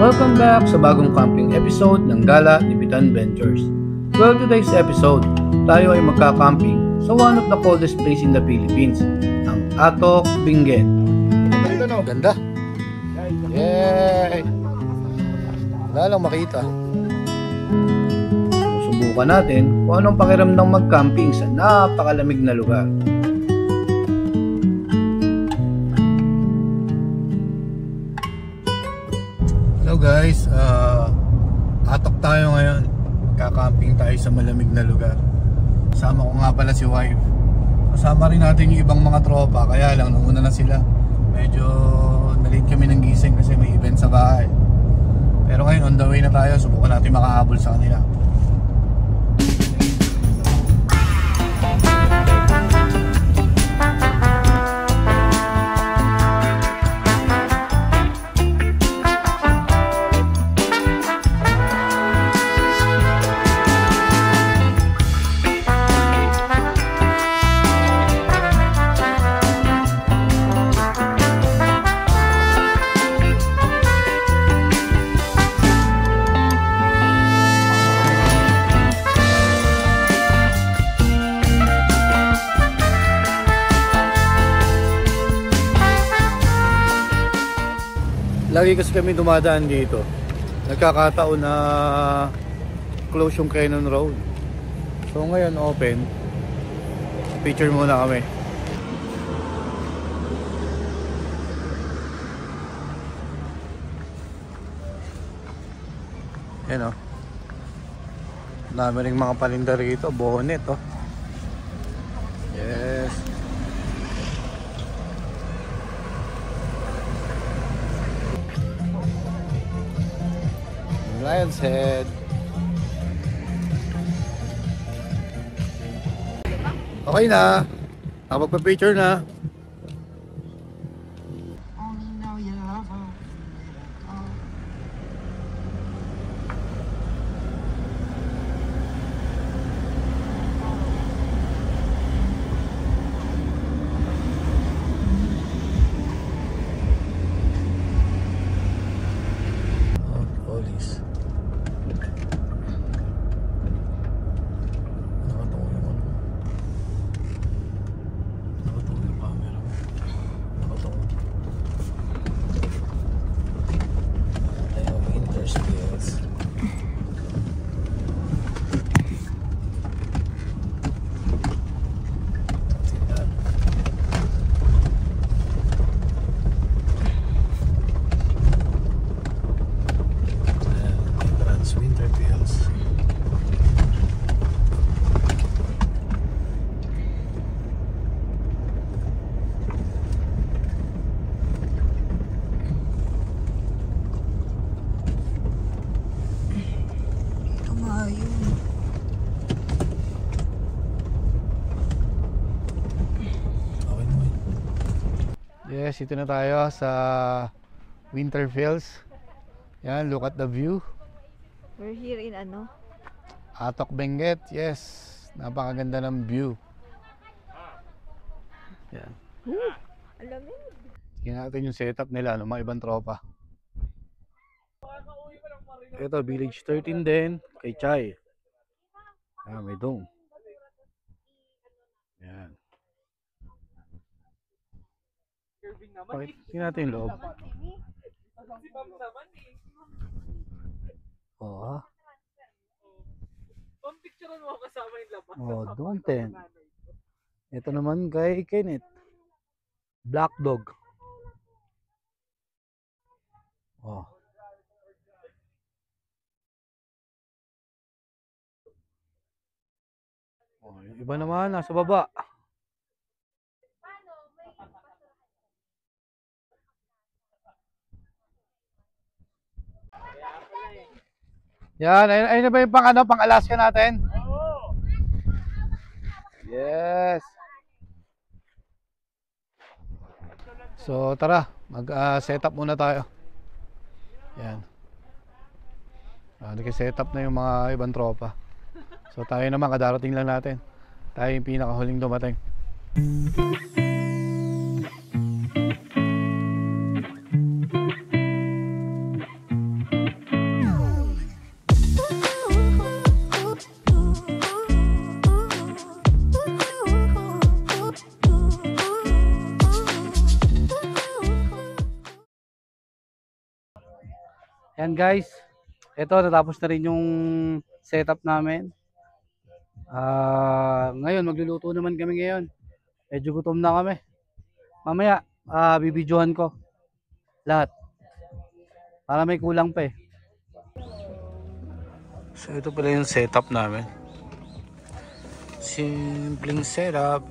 Welcome back sa bagong camping episode ng Gala ni Bitan Ventures. Well, today's episode, tayo ay magka-camping sa one of the coldest place in the Philippines, ang Atok, Benguet. Ito no, ganda. Yay! Wala lang makita. Subukan natin kung anong pakiramdam mag-camping sa napakalamig na lugar. Hello guys, Atok tayo ngayon. Kakamping tayo sa malamig na lugar. Kasama ko nga pala si wife. Kasama rin natin yung ibang mga tropa, kaya lang nauna na sila. Medyo na-late kami ng gising kasi may event sa bahay. Pero ngayon on the way na tayo, subukan natin makahabol sa kanila. Lagi kasi kami dumadaan dito. Nagkakataon na close yung Cannon Road. So ngayon open. Picture muna kami. Yan o. Dami ring mga palinda rito. Bonnet o. Yes. Lion's Head. Okay na. Nakapagpa-picture na. Yes, ito na tayo sa Winterfields. Yan, look at the view. We're here in Atok, Benguet. Yes, napakaganda ng view. Yan. Alamig. Tingnan natin yung setup nila, mga ibang tropa. Ito, Village 13 din, kay Chay. Yan, may dome. Yan. Okay, tingnan natin yung loob. Oo. Oh, don't ten. Ito naman kay Kenneth. Black Dog. Oh. Oh, yung iba naman nasa baba. Yan, ayun na ba yung pang Alaska natin? Oo. Yes. So tara, mag-setup muna tayo. Yan. Nag-setup na yung mga ibang tropa. So tayo naman, kadarating lang natin. Tayo yung pinakahuling dumating. Ayan guys, ito natapos na rin yung setup namin. Ngayon magluluto naman kami ngayon. Medyo gutom na kami. Mamaya bibidyohan ko lahat para may kulang pa eh. So ito pala yung setup namin. Simpleng setup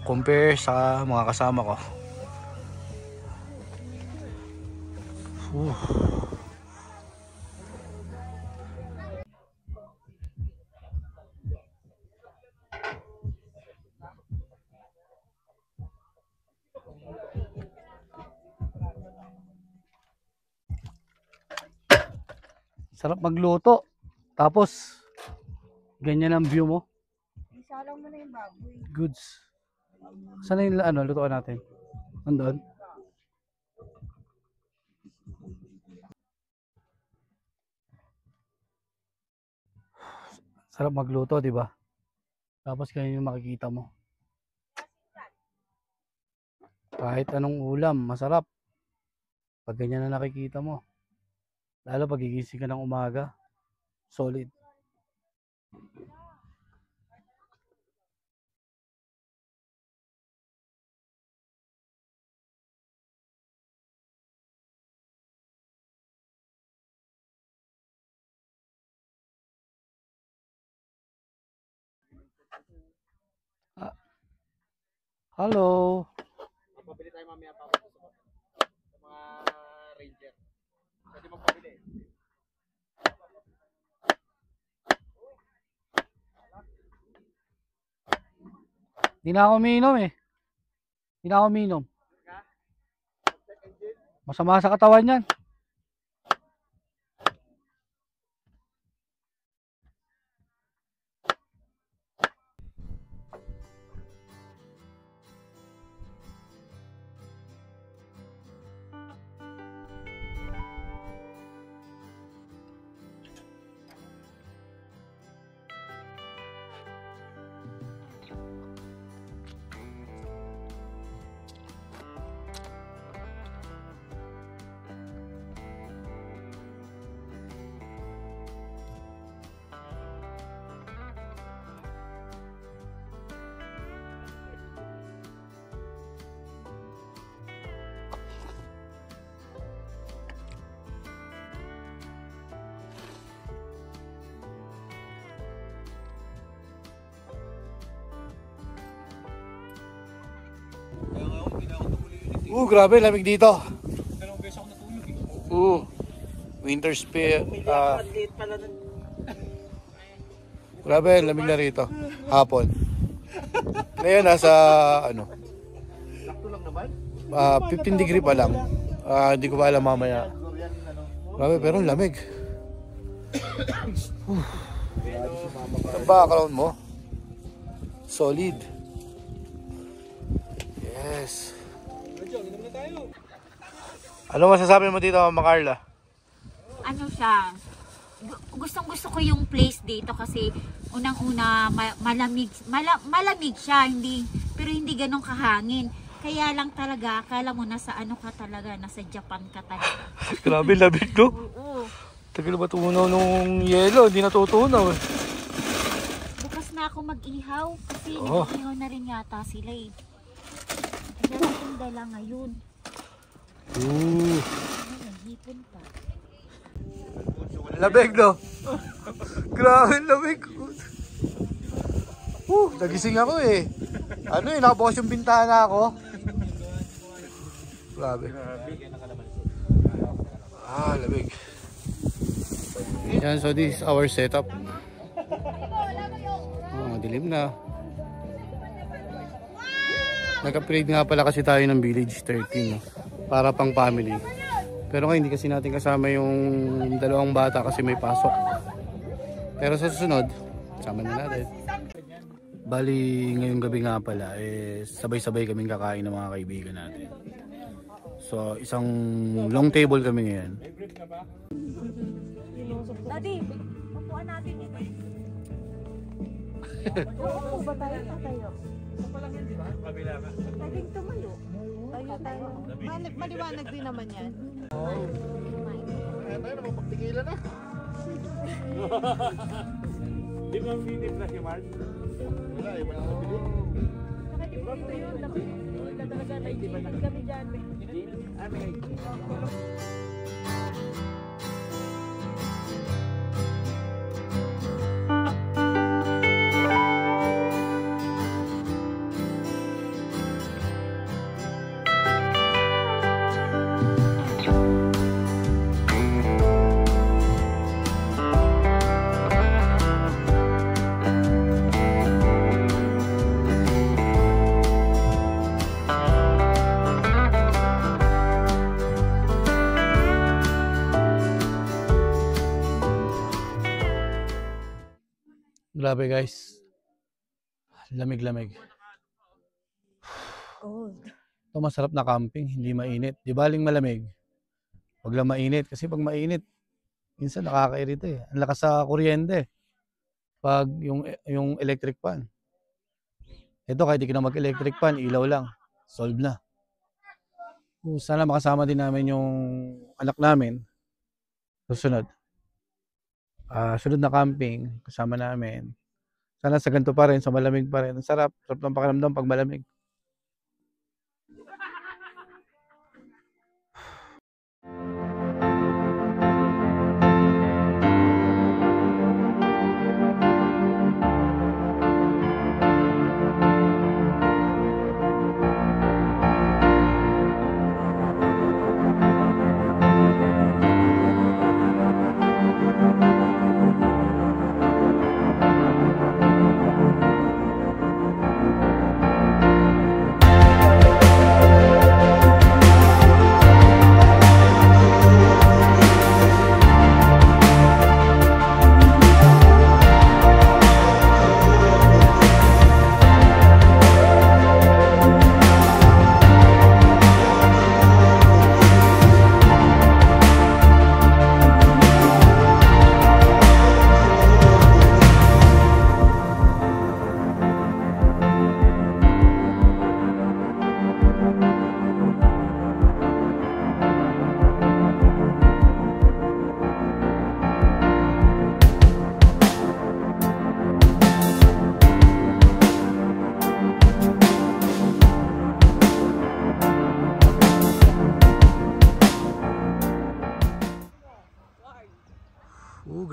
compare sa mga kasama ko. Sarap magluto. Tapos ganyan ang view mo. Isalang mo na yung baboy. Goods. Saan yung lutuan natin? Andun. Sarap magluto, di ba? Tapos ganyan yung makikita mo. Kahit anong ulam, masarap. Pag ganyan na nakikita mo. Lalo pag gigising ka ng umaga, solid. Hello. Mapabili tayo mamaya pa sa mga ranger. Pwede magpabili. Di na ako umiinom eh. Di na ako umiinom. Masama sa katawan yan. Grabe, lamig dito. Dalawang beses ako natulog eh. Winter spell. Grabe, lamig na rito. Hapon. Ngayon, nasa, Sakto lang naman. 15 degree pa lang. Hindi ko pa alam mamaya. Grabe, pero lamig. Ang background mo? Solid. Yes. Ano masasabi mo dito, Mama Carla? Ano siya, gustong gusto ko yung place dito kasi unang-una malamig siya, pero hindi ganun kahangin. Kaya lang talaga, akala mo nasa ano ka talaga, nasa Japan ka talaga. Grabe, lamig no? Oo. Tagal ba tunaw nung yelo? Hindi natutunaw eh. Bukas na ako mag-ihaw kasi Oo. nag-ihaw na rin yata sila eh. Kaya akong dala ngayon. Nahihipon pa. Lamig no? Grabe, lamig. Nagising ako eh. Nakabukas yung bintana ako. Grabe. Lamig. Yan, so this is our setup. Madilim na. Nag-upgrade nga pala kasi tayo ng Village 13 no? Para pang family. Pero ngayon hindi kasi natin kasama yung dalawang bata kasi may pasok. Pero sa susunod, kasama na natin. Bali, ngayong gabi nga pala, sabay-sabay kaming kakain ng mga kaibigan natin. So, isang long table kami ngayon. Daddy, upuan natin ito. Oo, ba tayo? Tayo. Pwedeng tumayo. Tayo. Maliwanag din naman yan. tayo naman pagtigilan na. Di ba ang minute na si Mark? Wala, wala na bili. Nakatipid yun. Nakatipid talaga. May gilid kami dyan. Grabe guys. Lamig-lamig. Cold. Ito masarap na camping, hindi mainit. Di baling malamig. Huwag lang mainit kasi pag mainit, minsan nakakairita eh. Ang lakas sa kuryente. Pag yung electric fan. Ito kahit di ka na mag-electric fan, ilaw lang. Solve na. Sana makasama din namin yung anak namin. Susunod. Sunod na camping, kasama namin. Sana sa ganito pa rin, sa malamig pa rin. Ang sarap ng pakiramdam pag malamig.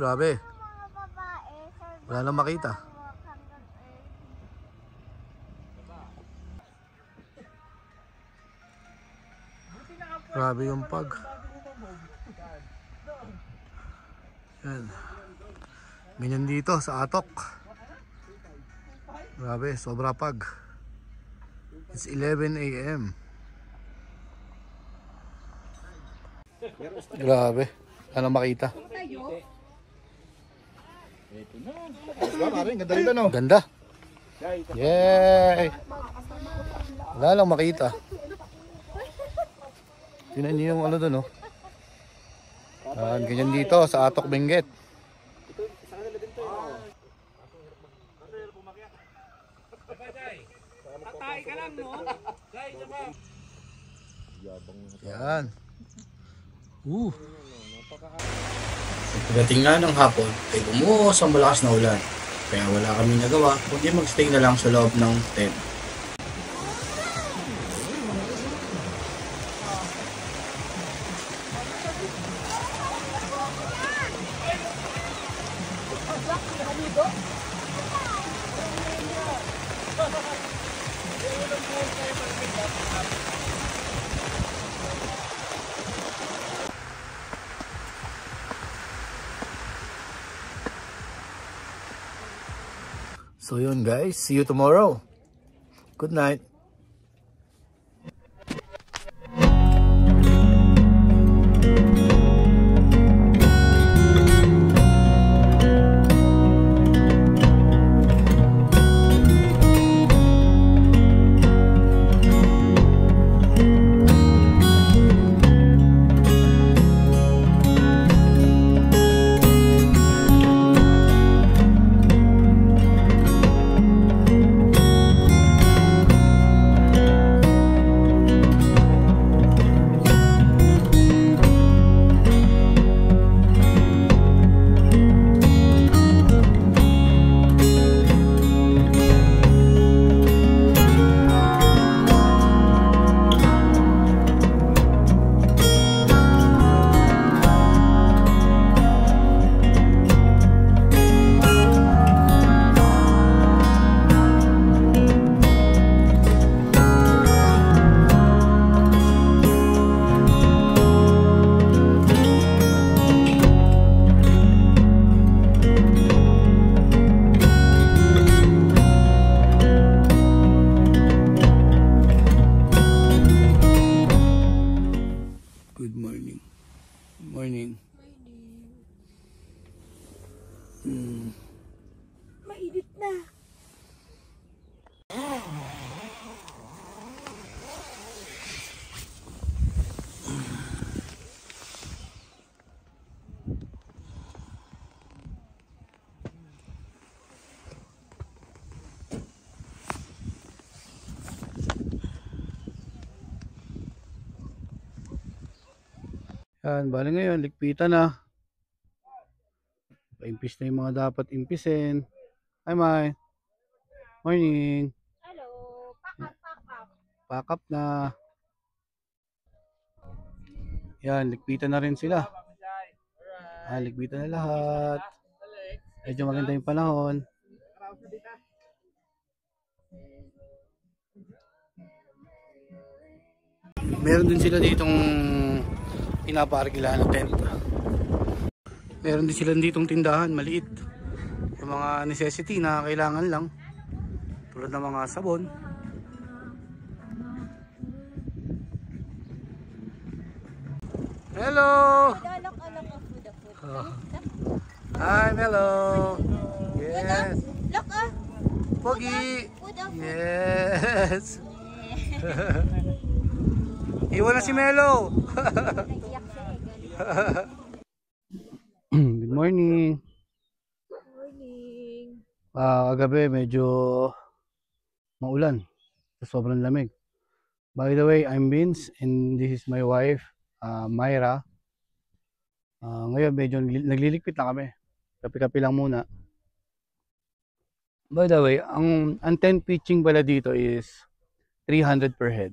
Grabe. Wala nang makita. Grabe yung pag. Yan. Ganyan dito sa Atok. Grabe, sobra pag. It's 11 AM. Grabe. Wala nang makita. Ganda rin no? Ganda. Yay! Wala lang makita. Tingnan niyo yung ano doon, oh. Ganyan dito sa Atok, Benguet. Yan. Pagdating nga ng hapon, ay bumuhos ang malakas na ulan. Kaya wala kami nagawa, kundi magstay na lang sa loob ng tent. So yun guys, see you tomorrow. Good night. Morning. Mainit na. Yan, bali ngayon, ligpitan na. Paimpis na yung mga dapat impisin. Hi, Mai. Morning. Hello. Pack up. Pack up na. Yan, ligpitan na rin sila. Ligpitan na lahat. Medyo maganda yung panahon. Meron din sila ditong pinapaarkilahan na tent. Meron din sila ditong tindahan, maliit. Yung mga necessity na kailangan lang. Tulad ng mga sabon. Hello! Hi, Melo! Yes! Look ah! Pogi! Yes! Iwan na si Melo! Good morning! Morning. Kagabi medyo maulan. Sobrang lamig. By the way, I'm Vince and this is my wife, Myra. Ngayon medyo nagliligpit na kami. Kapi-kapi lang muna. By the way, ang tent pitching pala dito is 300 per head.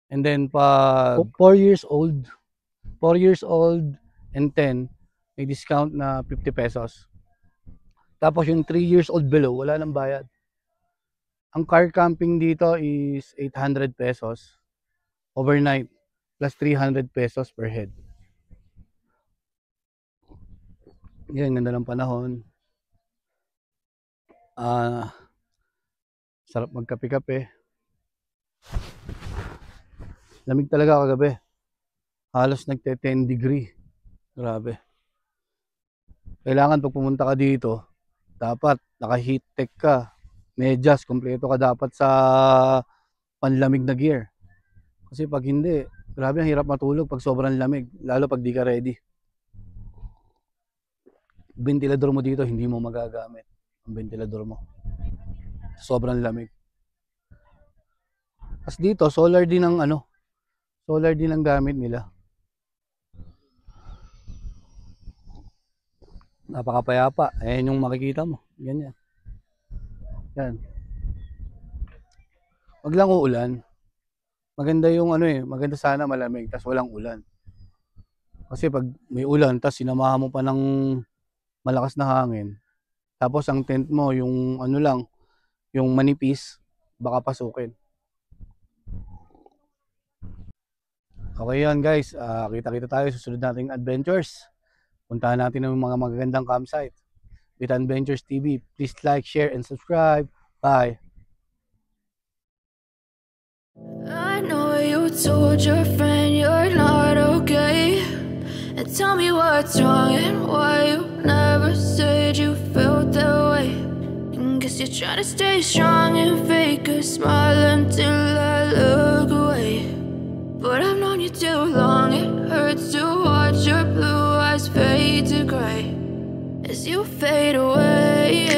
And then pa 4 years old and 10, may discount na 50 pesos. Tapos yung 3 years old below, wala nang bayad. Ang car camping dito is 800 pesos overnight plus 300 pesos per head. Yan, ganda ng panahon. Sarap magkape-kape. Lamig talaga kagabi. Halos nagte-10 degree. Grabe. Kailangan pag pumunta ka dito, dapat naka-heat tech ka. Medyas, kompleto ka dapat sa panlamig na gear. Kasi pag hindi, grabe ang hirap matulog pag sobrang lamig. Lalo pag di ka ready. Ventilador mo dito, hindi mo magagamit. Ang ventilador mo. Sobrang lamig. Tapos dito, solar din ang gamit nila. Napakapayapa. Ayan yung makikita mo. Ganyan. Yan. Wag lang uulan. Maganda yung maganda sana malamig tas walang ulan. Kasi pag may ulan tas sinamahan mo pa ng malakas na hangin. Tapos ang tent mo yung yung manipis, baka pasukin. Okay yan guys, kita-kita tayo sa susunod nating adventures. Puntahan natin ang mga magagandang campsite. With Adventures TV, please like, share, and subscribe. Bye! I know you told your friend you're not okay, and tell me what's wrong and why you never said you felt that way. And guess you're trying to stay strong and fake a smile until I look away. But I've known you too long, it hurts to watch your blue eyes fade to gray as you fade away.